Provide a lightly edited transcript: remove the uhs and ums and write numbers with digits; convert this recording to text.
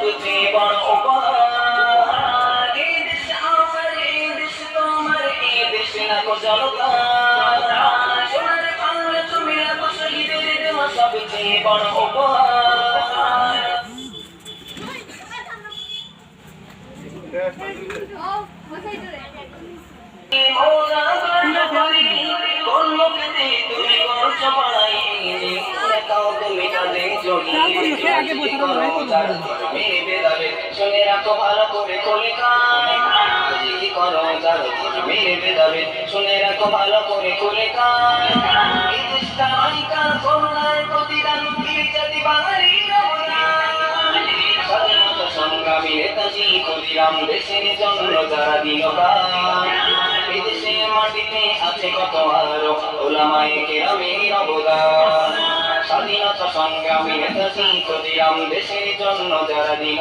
সবচেয়ে বড় উপহার। এই দেশ আমার, এই দেশ তোমার, এই দেশ লাখো জনতা। সোনার বাংলা তুমি লাখো শহীদের দেওয়া সবচেয়ে বড় উপহার। শুনে রাখো ভালো করে খুলে কান, শুনে রাখো ভালো করে খুলে কান। এই দেশটা মাইকার করুণার প্রতিদান, বীর জাতি বাঙালির অবদান। স্বাধীনতা সংগ্রামী নেতাজি ক্ষুদিরাম দেশের জন্য যারা দিল প্রাণ। এই দেশের মাটিতে আছে কত আরো ওলামায়ে কেরামের অবদান। স্বাধীনতা সংগ্রামী নেতাজি ক্ষুদিরাম দেশের জন্য যারা দিল